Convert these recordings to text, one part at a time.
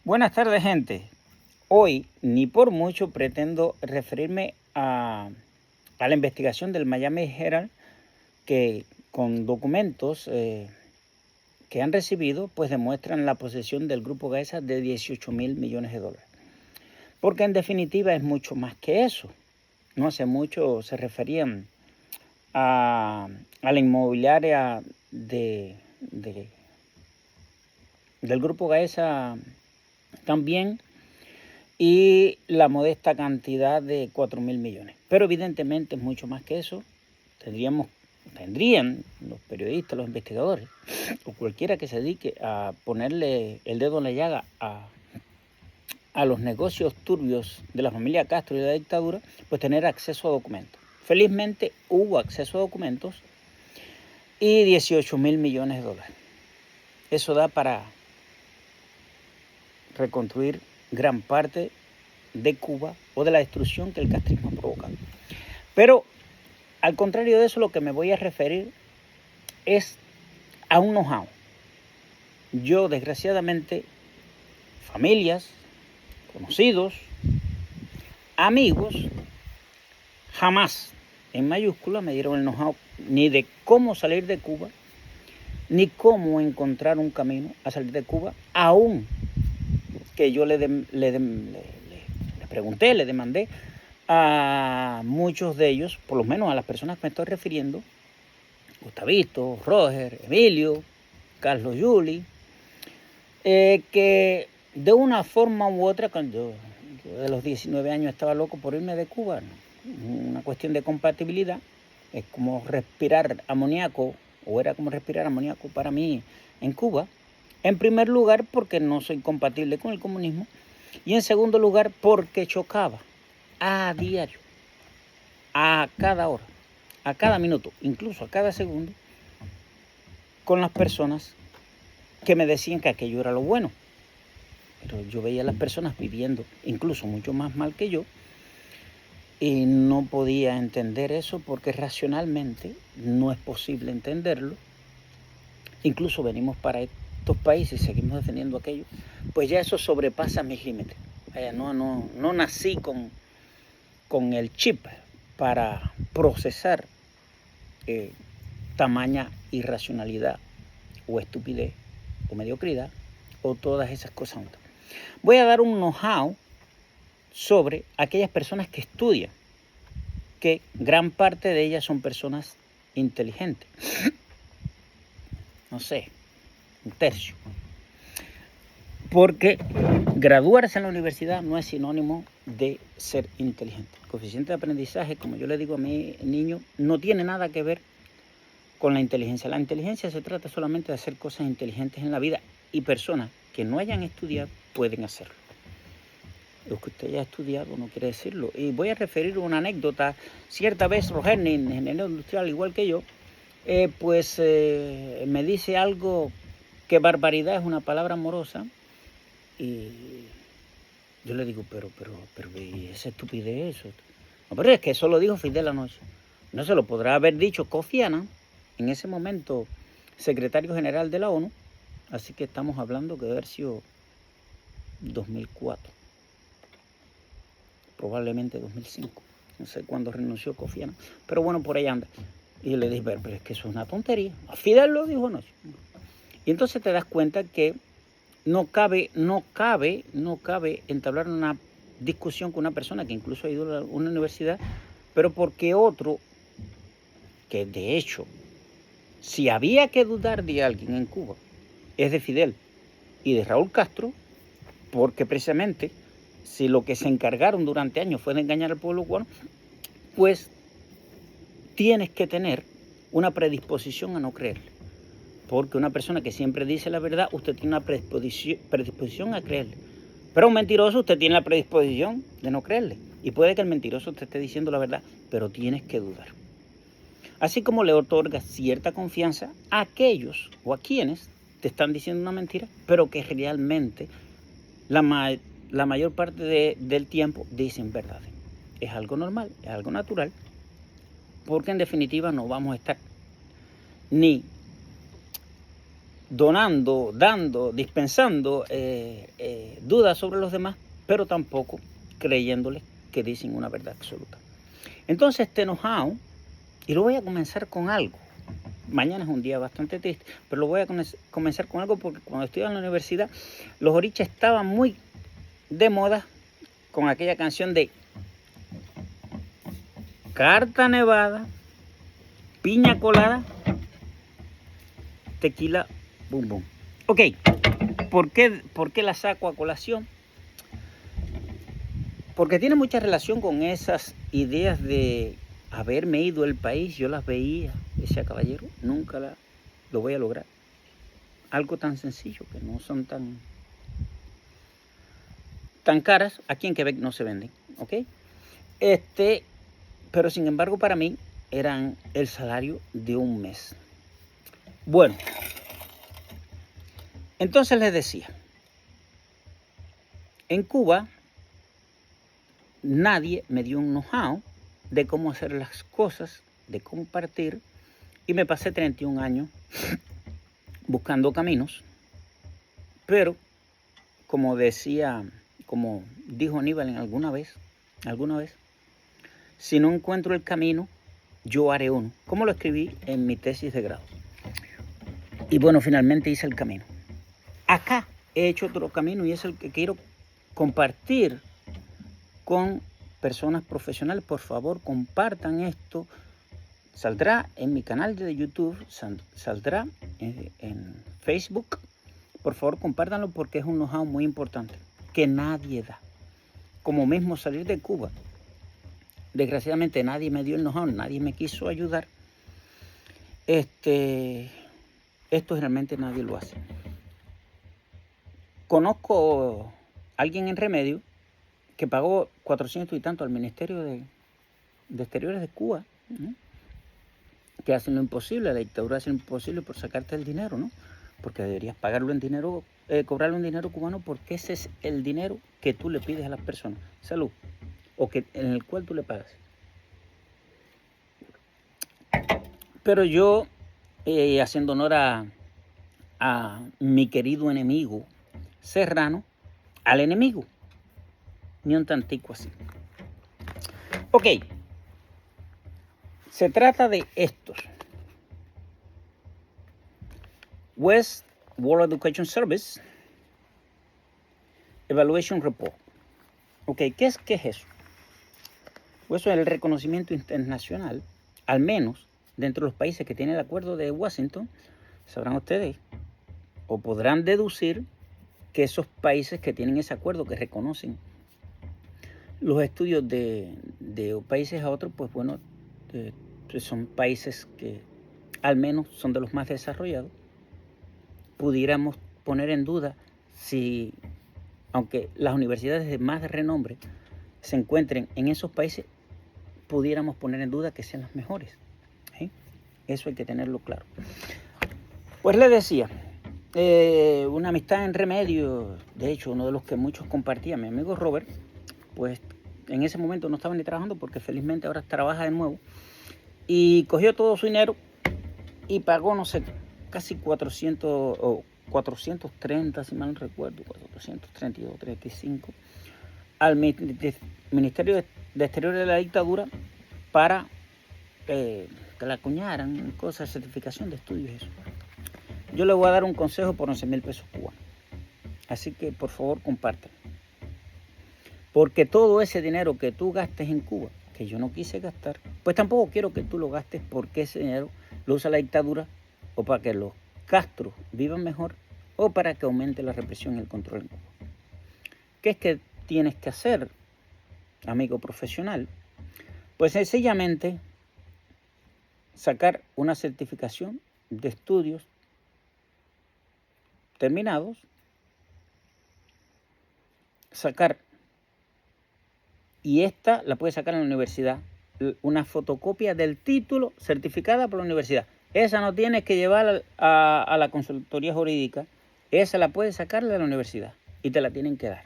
Buenas tardes, gente. Hoy, ni por mucho, pretendo referirme a la investigación del Miami Herald, que con documentos que han recibido, pues demuestran la posesión del Grupo Gaesa de 18.000 millones de dólares. Porque en definitiva es mucho más que eso. No hace mucho se referían a la inmobiliaria del Grupo Gaesa también, y la modesta cantidad de 4.000 millones. Pero evidentemente es mucho más que eso. Tendrían los periodistas, los investigadores, o cualquiera que se dedique a ponerle el dedo en la llaga a los negocios turbios de la familia Castro y de la dictadura, pues tener acceso a documentos. Felizmente hubo acceso a documentos y 18.000 millones de dólares. Eso da para reconstruir gran parte de Cuba o de la destrucción que el castrismo ha provocado. Pero al contrario de eso, lo que me voy a referir es a un know-how. Yo, desgraciadamente, familias, conocidos, amigos, jamás en mayúscula me dieron el know-how ni de cómo salir de Cuba, ni cómo encontrar un camino a salir de Cuba, aún que yo le pregunté, le demandé a muchos de ellos, por lo menos a las personas que me estoy refiriendo, Gustavito, Roger, Emilio, Carlos Yuli, que de una forma u otra, cuando yo de los 19 años estaba loco por irme de Cuba, ¿no? Una cuestión de compatibilidad, es como respirar amoníaco, o era como respirar amoníaco para mí en Cuba. En primer lugar, porque no soy compatible con el comunismo, y en segundo lugar, porque chocaba a diario, a cada hora, a cada minuto, incluso a cada segundo, con las personas que me decían que aquello era lo bueno. Pero yo veía a las personas viviendo incluso mucho más mal que yo y no podía entender eso porque racionalmente no es posible entenderlo. Incluso venimos para estos países y seguimos defendiendo aquello, pues ya eso sobrepasa mis límites. No nací con el chip para procesar tamaña irracionalidad o estupidez o mediocridad o todas esas cosas. Voy a dar un know-how sobre aquellas personas que estudian, que gran parte de ellas son personas inteligentes. No sé, un tercio. Porque graduarse en la universidad no es sinónimo de ser inteligente. El coeficiente de aprendizaje, como yo le digo a mi niño, no tiene nada que ver con la inteligencia. La inteligencia se trata solamente de hacer cosas inteligentes en la vida, y personas que no hayan estudiado pueden hacerlo. Lo que usted haya estudiado no quiere decirlo. Y voy a referir una anécdota. Cierta vez Roger, ingeniero industrial igual que yo, me dice algo que barbaridad es una palabra amorosa. Y yo le digo, pero esa estupidez, eso. No, pero es que eso lo dijo Fidel anoche. No se lo podrá haber dicho Kofi Annan, en ese momento secretario general de la ONU. Así que estamos hablando que debe haber sido 2004. Probablemente 2005. No sé cuándo renunció Kofi Annan. Pero bueno, por ahí anda. Y yo le dije, pero es que eso es una tontería. Fidel lo dijo anoche. Y entonces te das cuenta que no cabe entablar una discusión con una persona que incluso ha ido a una universidad, pero porque otro, que de hecho, si había que dudar de alguien en Cuba, es de Fidel y de Raúl Castro, porque precisamente si lo que se encargaron durante años fue de engañar al pueblo cubano, pues tienes que tener una predisposición a no creerle. Porque una persona que siempre dice la verdad, usted tiene una predisposición a creerle. Pero a un mentiroso usted tiene la predisposición de no creerle. Y puede que el mentiroso te esté diciendo la verdad, pero tienes que dudar. Así como le otorga cierta confianza a aquellos o a quienes te están diciendo una mentira, pero que realmente la mayor parte del tiempo dicen verdad. Es algo normal, es algo natural, porque en definitiva no vamos a estar ni donando, dando, dispensando dudas sobre los demás, pero tampoco creyéndoles que dicen una verdad absoluta. Entonces, enojado, y lo voy a comenzar con algo. Mañana es un día bastante triste, pero lo voy a comenzar con algo porque cuando estudiaba en la universidad, los orichas estaban muy de moda con aquella canción de carta nevada, piña colada, tequila, bum bum. Ok, ¿por qué la saco a colación? Porque tiene mucha relación con esas ideas de haberme ido del país. Yo las veía, decía caballero, nunca lo voy a lograr. Algo tan sencillo, que no son tan caras. Aquí en Quebec no se venden, ¿ok? Pero sin embargo para mí eran el salario de un mes. Bueno, entonces les decía, en Cuba nadie me dio un know-how de cómo hacer las cosas, de compartir, y me pasé 31 años buscando caminos, pero como dijo Aníbal alguna vez, si no encuentro el camino, yo haré uno, como lo escribí en mi tesis de grado. Y bueno, finalmente hice el camino. Acá he hecho otro camino y es el que quiero compartir con personas profesionales. Por favor, compartan esto. Saldrá en mi canal de YouTube, saldrá en Facebook. Por favor, compártanlo porque es un know-how muy importante que nadie da. Como mismo salir de Cuba. Desgraciadamente nadie me dio el know-how, nadie me quiso ayudar. Esto realmente nadie lo hace. Conozco a alguien en Remedio que pagó 400 y tanto al Ministerio de Exteriores de Cuba, ¿no? Que hacen lo imposible, la dictadura hace lo imposible por sacarte el dinero, ¿no? Porque deberías pagarlo en dinero, cobrarlo en dinero cubano, porque ese es el dinero que tú le pides a las personas. Salud. O en el cual tú le pagas. Pero yo, haciendo honor a mi querido enemigo Serrano, al enemigo, ni un tantico así. Ok, se trata de estos. West World Education Service Evaluation Report. Ok, ¿qué es eso? Pues eso es el reconocimiento internacional, al menos dentro de los países que tienen el acuerdo de Washington. Sabrán ustedes o podrán deducir que esos países que tienen ese acuerdo, que reconocen los estudios de países a otros, pues bueno, son países que al menos son de los más desarrollados. Pudiéramos poner en duda si, aunque las universidades de más renombre se encuentren en esos países, pudiéramos poner en duda que sean las mejores. Eso hay que tenerlo claro. Pues les decía, una amistad en Remedio, de hecho uno de los que muchos compartían, mi amigo Robert, pues en ese momento no estaba ni trabajando porque felizmente ahora trabaja de nuevo, y cogió todo su dinero y pagó, no sé, casi 400 o 430, si mal no recuerdo, 432, 35, al Ministerio de Exteriores de la dictadura para que la acuñaran cosas, certificación de estudios y eso. Yo le voy a dar un consejo por 11,000 pesos cubanos. Así que por favor compártelo. Porque todo ese dinero que tú gastes en Cuba, que yo no quise gastar, pues tampoco quiero que tú lo gastes porque ese dinero lo usa la dictadura o para que los Castro vivan mejor o para que aumente la represión y el control en Cuba. ¿Qué es que tienes que hacer, amigo profesional? Pues sencillamente sacar una certificación de estudios terminados, y esta la puedes sacar en la universidad, una fotocopia del título certificada por la universidad. Esa no tienes que llevar a la consultoría jurídica, esa la puedes sacar de la universidad y te la tienen que dar.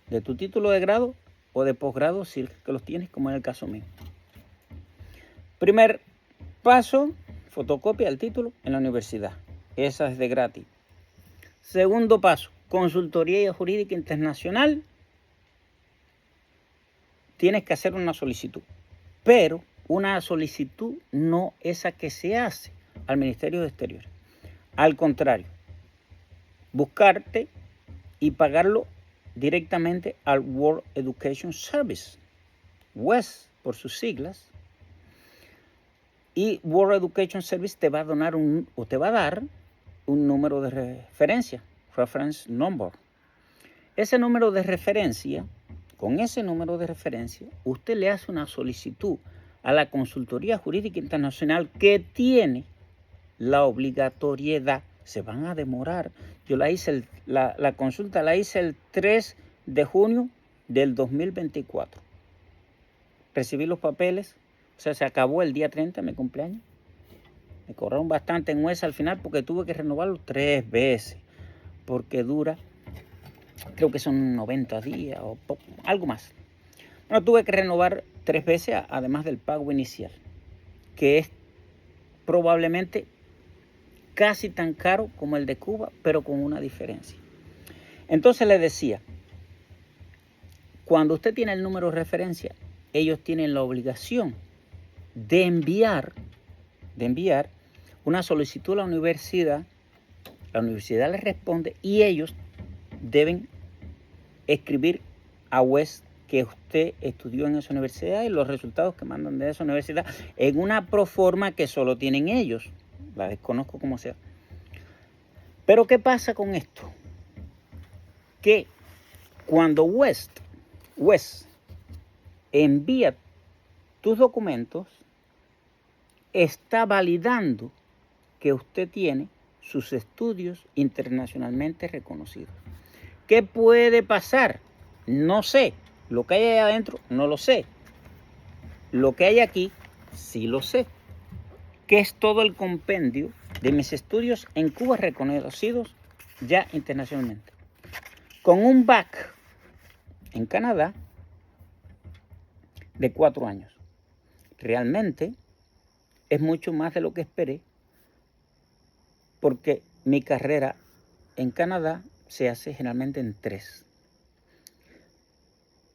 De tu título de grado o de posgrado, si es que los tienes, como en el caso mío. Primer paso, fotocopia del título en la universidad. esa es de gratis. Segundo paso, consultoría jurídica internacional. Tienes que hacer una solicitud, pero una solicitud no esa que se hace al Ministerio de Exteriores. Al contrario, buscarte y pagarlo directamente al World Education Service, WES por sus siglas, y World Education Service te va a dar un número de referencia, reference number. Ese número de referencia, con ese número de referencia, usted le hace una solicitud a la Consultoría Jurídica Internacional que tiene la obligatoriedad. Se van a demorar. Yo la consulta la hice el 3 de junio del 2024. Recibí los papeles, o sea, se acabó el día 30, mi cumpleaños. Me cobraron bastante en UES al final porque tuve que renovarlo 3 veces, porque dura, creo que son 90 días o algo más. Bueno, tuve que renovar 3 veces, además del pago inicial, que es probablemente casi tan caro como el de Cuba, pero con una diferencia. Entonces le decía, cuando usted tiene el número de referencia, ellos tienen la obligación de enviar una solicitud a la universidad les responde y ellos deben escribir a WES que usted estudió en esa universidad y los resultados que mandan de esa universidad en una proforma que solo tienen ellos. La desconozco como sea. Pero ¿qué pasa con esto? Que cuando WES envía tus documentos, está validando que usted tiene sus estudios internacionalmente reconocidos. ¿Qué puede pasar? No sé. Lo que hay ahí adentro, no lo sé. Lo que hay aquí, sí lo sé. Que es todo el compendio de mis estudios en Cuba reconocidos ya internacionalmente. Con un back en Canadá de 4 años. Realmente es mucho más de lo que esperé, porque mi carrera en Canadá se hace generalmente en 3.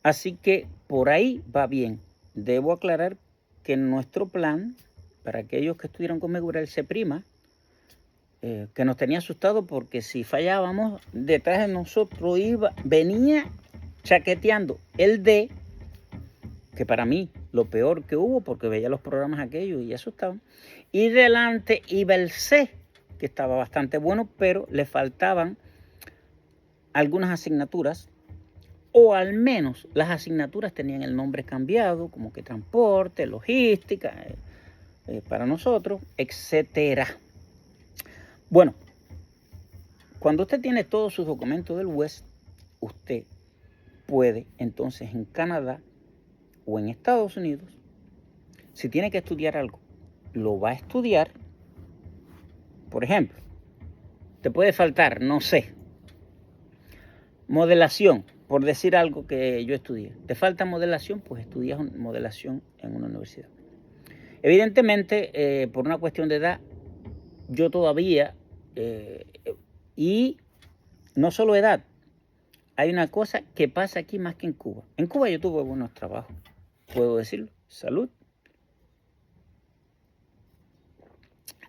Así que por ahí va bien. Debo aclarar que nuestro plan, para aquellos que estuvieron conmigo, era el CEPRIMA, que nos tenía asustado porque si fallábamos, detrás de nosotros venía chaqueteando el D, que para mí lo peor que hubo, porque veía los programas aquellos y asustaban, y delante iba el C, que estaba bastante bueno, pero le faltaban algunas asignaturas, o al menos las asignaturas tenían el nombre cambiado, como que transporte, logística, para nosotros, etcétera. Bueno, cuando usted tiene todos sus documentos del WES, usted puede entonces en Canadá o en Estados Unidos, si tiene que estudiar algo, lo va a estudiar. Por ejemplo, te puede faltar, no sé, modelación, por decir algo que yo estudié. ¿Te falta modelación? Pues estudias modelación en una universidad. Evidentemente, por una cuestión de edad, yo todavía, y no solo edad, hay una cosa que pasa aquí más que en Cuba. En Cuba yo tuve buenos trabajos, puedo decirlo, salud,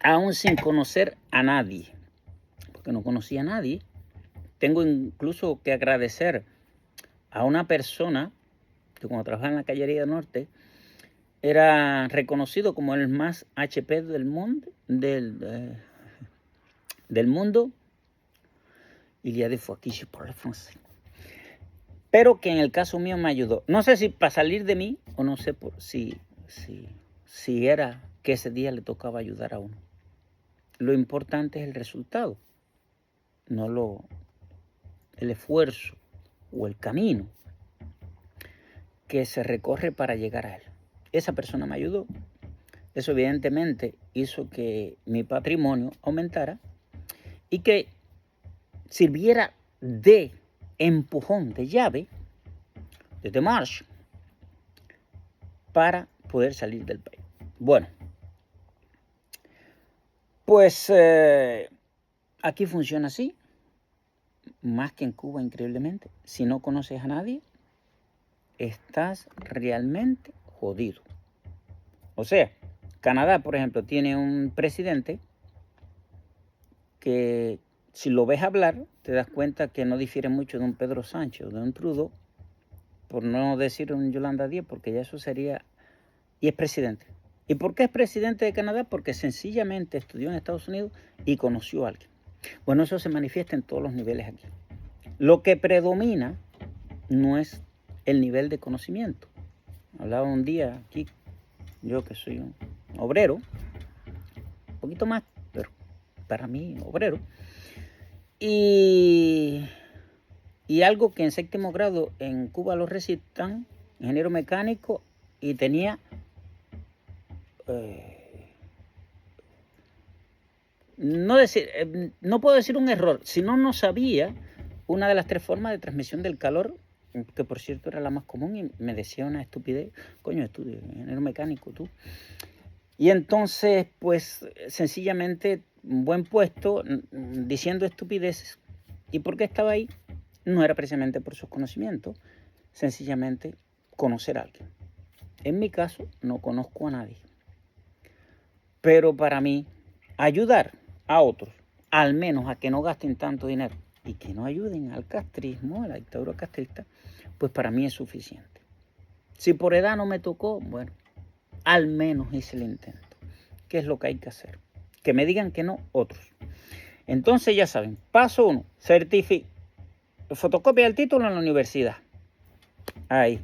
aún sin conocer a nadie, porque no conocía a nadie. Tengo incluso que agradecer a una persona que cuando trabajaba en la Caballería del Norte era reconocido como el más HP del mundo, del mundo. Il y a des fois que je parle français. Pero que en el caso mío me ayudó. No sé si para salir de mí o no sé si era que ese día le tocaba ayudar a uno. Lo importante es el resultado, no el esfuerzo o el camino que se recorre para llegar a él. Esa persona me ayudó. Eso evidentemente hizo que mi patrimonio aumentara y que sirviera de empujón, de llave, de démarche, para poder salir del país. Bueno, pues Aquí funciona así, más que en Cuba, increíblemente. Si no conoces a nadie, estás realmente jodido. O sea, Canadá, por ejemplo, tiene un presidente que si lo ves hablar, te das cuenta que no difiere mucho de un Pedro Sánchez o de un Trudeau, por no decir un Yolanda Díaz, porque ya eso sería... Y es presidente. ¿Y por qué es presidente de Canadá? Porque sencillamente estudió en Estados Unidos y conoció a alguien. Bueno, eso se manifiesta en todos los niveles aquí. Lo que predomina no es el nivel de conocimiento. Hablaba un día aquí, yo que soy un obrero, un poquito más, pero para mí obrero, y algo que en séptimo grado en Cuba lo recitan, ingeniero mecánico, y tenía no puedo decir un error, sino no sabía una de las 3 formas de transmisión del calor, que por cierto era la más común, y me decía una estupidez, coño, estudio, ingeniero mecánico, tú. Y entonces, pues, sencillamente, un buen puesto, diciendo estupideces. ¿Y por qué estaba ahí? No era precisamente por sus conocimientos, sencillamente conocer a alguien. En mi caso, no conozco a nadie. Pero para mí, ayudar a otros, al menos a que no gasten tanto dinero y que no ayuden al castrismo, a la dictadura castrista, pues para mí es suficiente. Si por edad no me tocó, bueno, al menos hice el intento. ¿Qué es lo que hay que hacer? Que me digan que no otros. Entonces ya saben, paso 1, fotocopia del título en la universidad. Ahí.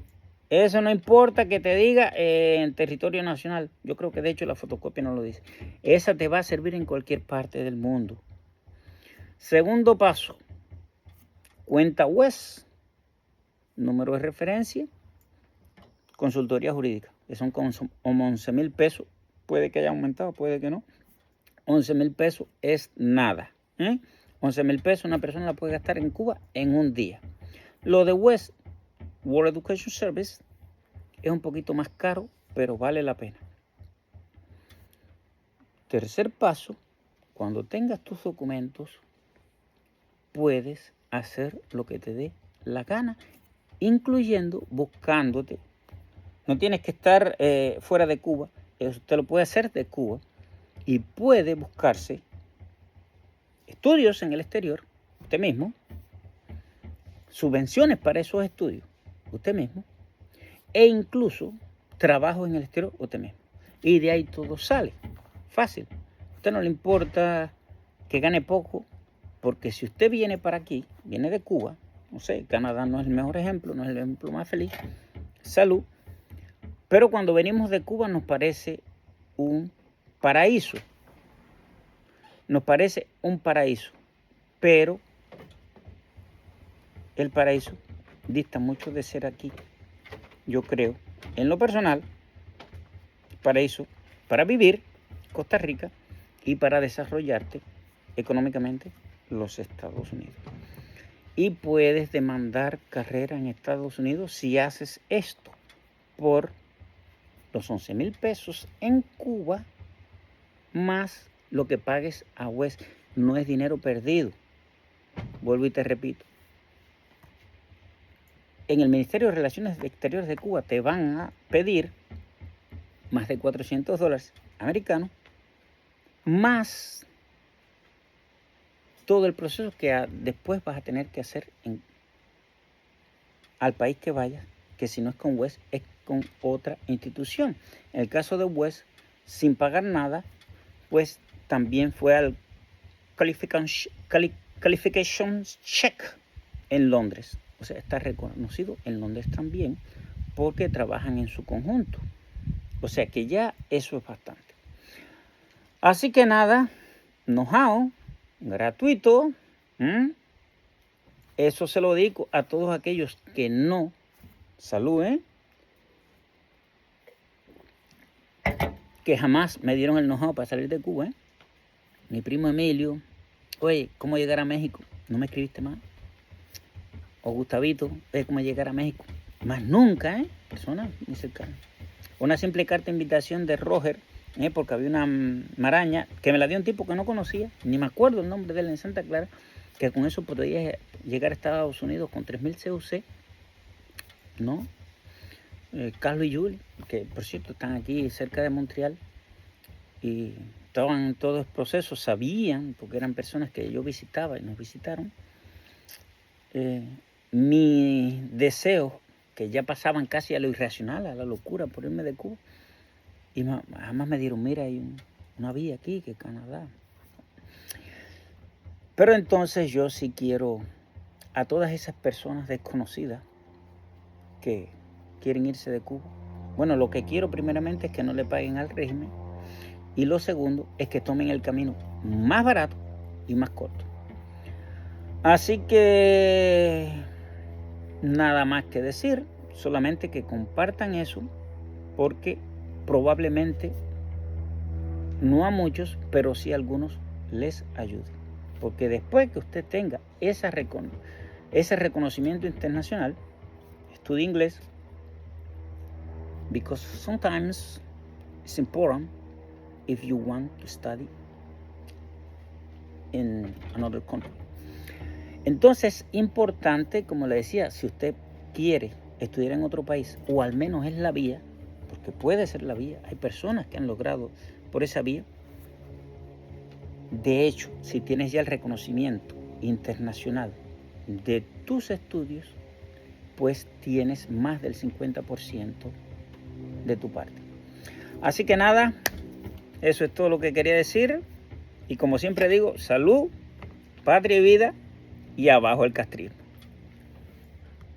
Eso no importa que te diga en territorio nacional. Yo creo que de hecho la fotocopia no lo dice. Esa te va a servir en cualquier parte del mundo. Segundo paso, cuenta WES, número de referencia, consultoría jurídica, que son como 11,000 pesos. Puede que haya aumentado, puede que no. 11,000 pesos es nada. 11,000 pesos una persona la puede gastar en Cuba en un día. Lo de WES, World Education Service, es un poquito más caro, pero vale la pena. Tercer paso, cuando tengas tus documentos, puedes hacer lo que te dé la gana, incluyendo buscándote. No tienes que estar fuera de Cuba, usted lo puede hacer de Cuba y puede buscarse estudios en el exterior, usted mismo, subvenciones para esos estudios, usted mismo, e incluso trabajo en el exterior, usted mismo. Y de ahí todo sale, fácil. A usted no le importa que gane poco, porque si usted viene para aquí, viene de Cuba, no sé, Canadá no es el mejor ejemplo, no es el ejemplo más feliz, salud, pero cuando venimos de Cuba nos parece un paraíso, pero el paraíso dista mucho de ser aquí, yo creo, en lo personal, paraíso para vivir, Costa Rica, y para desarrollarte económicamente, los Estados Unidos. Y puedes demandar carrera en Estados Unidos si haces esto por los 11,000 pesos en Cuba, más lo que pagues a WES. No es dinero perdido. Vuelvo y te repito. En el Ministerio de Relaciones Exteriores de Cuba te van a pedir más de $400 americanos, más todo el proceso que después vas a tener que hacer al país que vayas, que si no es con WES, es con otra institución. En el caso de WES, sin pagar nada, pues también fue al Qualifications Check en Londres. O sea, está reconocido en Londres también porque trabajan en su conjunto. O sea que ya eso es bastante. Así que nada, know-how, gratuito. Eso se lo dedico a todos aquellos que no, saluden, que jamás me dieron el know-how para salir de Cuba. Mi primo Emilio, oye, ¿cómo llegar a México? ¿No me escribiste más? O Gustavito, ¿cómo llegar a México? Más nunca, personas muy cercanas. Una simple carta de invitación de Roger porque había una maraña que me la dio un tipo que no conocía, ni me acuerdo el nombre de él en Santa Clara, que con eso podía llegar a Estados Unidos con 3.000 CUC, ¿no? Carlos y Julie, que por cierto están aquí cerca de Montreal, y estaban en todo el proceso, sabían, porque eran personas que yo visitaba y nos visitaron, mi deseo, que ya pasaban casi a lo irracional, a la locura por irme de Cuba, y jamás me dieron, mira, hay una vía aquí, que Canadá. Pero entonces yo sí quiero a todas esas personas desconocidas que quieren irse de Cuba. Bueno, lo que quiero primeramente es que no le paguen al régimen, y lo segundo es que tomen el camino más barato y más corto. Así que nada más que decir, solamente que compartan eso, porque probablemente no a muchos, pero sí a algunos les ayude. Porque después que usted tenga ese reconocimiento internacional, estudie inglés, because sometimes it's important if you want to study in another country. Entonces, importante, como le decía, si usted quiere estudiar en otro país, o al menos es la vía, porque puede ser la vía, hay personas que han logrado por esa vía. De hecho, si tienes ya el reconocimiento internacional de tus estudios, pues tienes más del 50% de tu parte. Así que nada, eso es todo lo que quería decir. Y como siempre digo, salud, patria y vida, y abajo el castrismo.